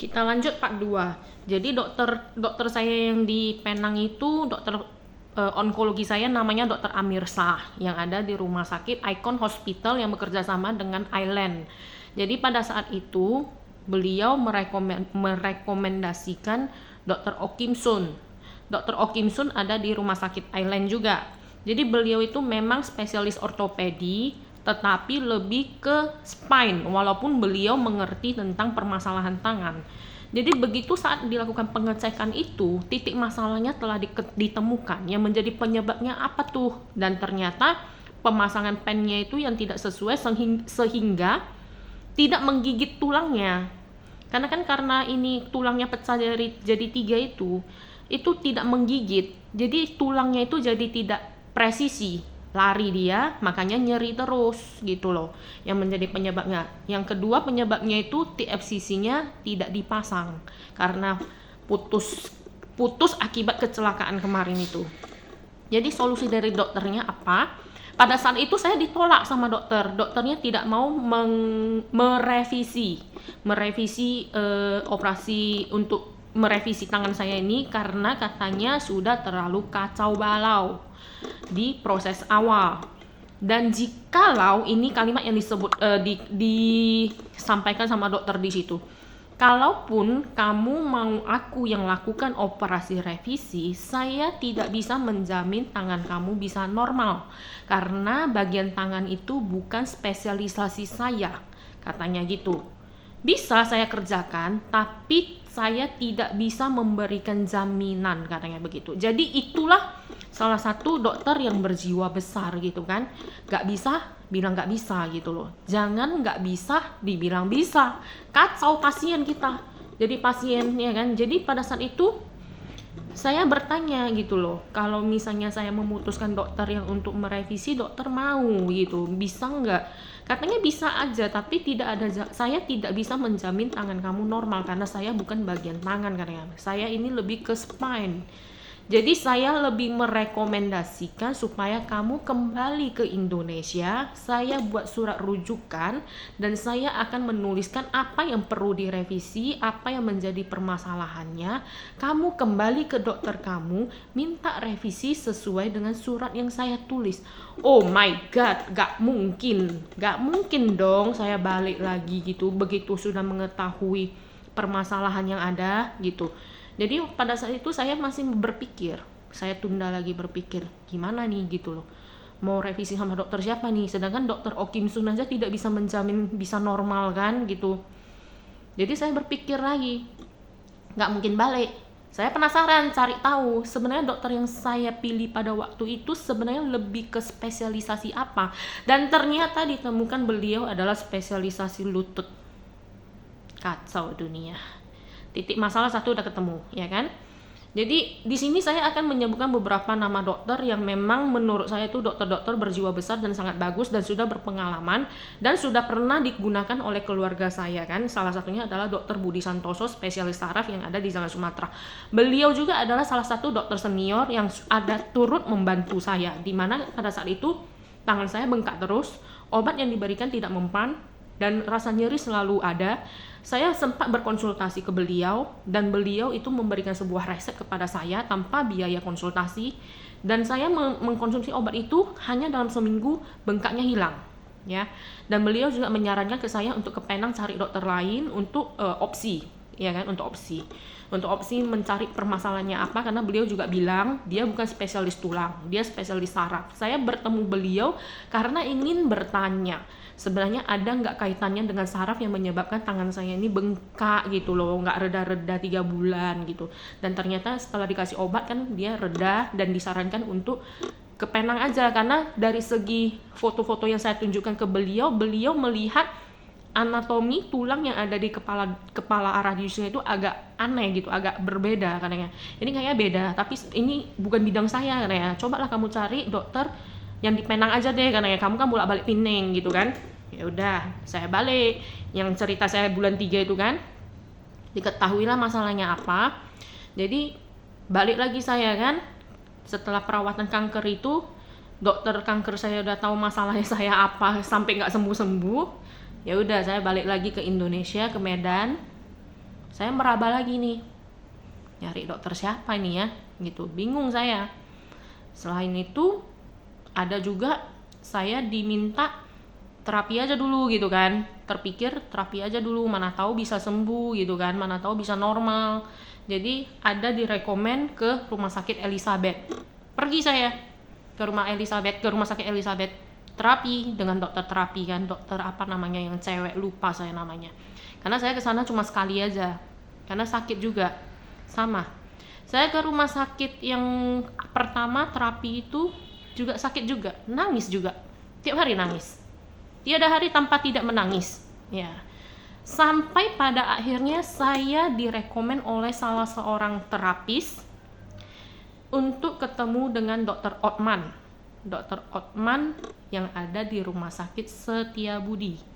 Kita lanjut part 2. Jadi dokter saya yang di Penang itu dokter onkologi saya namanya Dokter Amir Shah yang ada di Rumah Sakit Icon Hospital yang bekerja sama dengan Island. Jadi pada saat itu beliau merekomendasikan Dokter Oh Kim Sun. Dokter Oh Kim Sun ada di Rumah Sakit Island juga. Jadi beliau itu memang spesialis ortopedi, tetapi lebih ke spine, walaupun beliau mengerti tentang permasalahan tangan. Jadi begitu saat dilakukan pengecekan itu, titik masalahnya telah ditemukan, yang menjadi penyebabnya apa tuh? Dan ternyata pemasangan pennya itu yang tidak sesuai sehingga tidak menggigit tulangnya. Karena ini tulangnya pecah jadi 3 itu tidak menggigit. Jadi tulangnya itu jadi tidak presisi. Lari dia, makanya nyeri terus gitu loh, yang menjadi penyebabnya. Yang kedua penyebabnya itu TFCC-nya tidak dipasang karena putus akibat kecelakaan kemarin itu. Jadi solusi dari dokternya apa? Pada saat itu saya ditolak sama dokternya tidak mau merevisi operasi untuk merevisi tangan saya ini karena katanya sudah terlalu kacau balau di proses awal. Dan jikalau ini kalimat yang disampaikan sama dokter di situ, kalaupun kamu mau aku yang lakukan operasi revisi, saya tidak bisa menjamin tangan kamu bisa normal karena bagian tangan itu bukan spesialisasi saya, katanya gitu. Bisa saya kerjakan, tapi saya tidak bisa memberikan jaminan, katanya begitu. Jadi itulah salah satu dokter yang berjiwa besar gitu kan. Gak bisa bilang gak bisa gitu loh. Jangan gak bisa dibilang bisa. Kacau pasien kita. Jadi pasiennya kan. Jadi pada saat itu saya bertanya gitu loh, kalau misalnya saya memutuskan dokter yang untuk merevisi, dokter mau gitu, bisa nggak? Katanya bisa aja, tapi saya tidak bisa menjamin tangan kamu normal karena saya bukan bagian tangan, katanya. Saya ini lebih ke spine. Jadi saya lebih merekomendasikan supaya kamu kembali ke Indonesia. Saya buat surat rujukan dan saya akan menuliskan apa yang perlu direvisi, apa yang menjadi permasalahannya. Kamu kembali ke dokter kamu, minta revisi sesuai dengan surat yang saya tulis. Oh my god, gak mungkin dong saya balik lagi gitu begitu sudah mengetahui permasalahan yang ada gitu. Jadi pada saat itu saya masih berpikir, saya tunda lagi berpikir, gimana nih gitu loh. Mau revisi sama dokter siapa nih? Sedangkan dokter Oh Kim Sun aja tidak bisa menjamin bisa normal kan gitu. Jadi saya berpikir lagi, nggak mungkin balik. Saya penasaran cari tahu sebenarnya dokter yang saya pilih pada waktu itu sebenarnya lebih ke spesialisasi apa. Dan ternyata ditemukan beliau adalah spesialisasi lutut. Kacau dunia. Titik masalah satu udah ketemu, ya kan? Jadi di sini saya akan menyebutkan beberapa nama dokter yang memang menurut saya itu dokter-dokter berjiwa besar dan sangat bagus dan sudah berpengalaman dan sudah pernah digunakan oleh keluarga saya kan. Salah satunya adalah Dokter Budi Santoso, spesialis saraf yang ada di Zangan Sumatera. Beliau juga adalah salah satu dokter senior yang ada turut membantu saya, di mana pada saat itu tangan saya bengkak terus, obat yang diberikan tidak mempan dan rasa nyeri selalu ada. Saya sempat berkonsultasi ke beliau dan beliau itu memberikan sebuah resep kepada saya tanpa biaya konsultasi dan saya mengkonsumsi obat itu hanya dalam seminggu bengkaknya hilang ya. Dan beliau juga menyarankan ke saya untuk ke Penang cari dokter lain untuk opsi ya kan, untuk opsi mencari permasalahannya apa, karena beliau juga bilang dia bukan spesialis tulang, dia spesialis saraf. Saya bertemu beliau karena ingin bertanya sebenarnya ada nggak kaitannya dengan saraf yang menyebabkan tangan saya ini bengkak gitu loh, nggak reda-reda 3 bulan gitu. Dan ternyata setelah dikasih obat kan dia reda dan disarankan untuk ke Penang aja, karena dari segi foto-foto yang saya tunjukkan ke beliau melihat anatomi tulang yang ada di kepala arah diusnya itu agak aneh gitu, agak berbeda katanya. Ini kayaknya beda, tapi ini bukan bidang saya katanya. Cobalah kamu cari dokter yang di Penang aja deh katanya, kamu kan bolak-balik Pineng gitu kan. Ya udah, saya balik. Yang cerita saya bulan 3 itu kan, diketahuilah masalahnya apa. Jadi balik lagi saya kan, setelah perawatan kanker itu, dokter kanker saya udah tahu masalahnya saya apa sampai nggak sembuh-sembuh. Ya udah, saya balik lagi ke Indonesia, ke Medan. Saya meraba lagi nih, nyari dokter siapa ini ya, gitu, bingung saya. Selain itu, ada juga saya diminta terapi aja dulu gitu kan, terpikir terapi aja dulu, mana tahu bisa sembuh gitu kan, mana tahu bisa normal. Jadi ada direkomen ke rumah sakit Elizabeth. Pergi saya ke rumah sakit Elizabeth, terapi dengan dokter terapi kan, dokter apa namanya yang cewek, lupa saya namanya. Karena saya ke sana cuma sekali aja, karena sakit juga. Sama, saya ke rumah sakit yang pertama terapi itu juga sakit juga, nangis juga, tiap hari nangis, tiada hari tanpa tidak menangis ya. Sampai pada akhirnya saya direkomen oleh salah seorang terapis untuk ketemu dengan Dokter Otman yang ada di Rumah Sakit Setiabudi.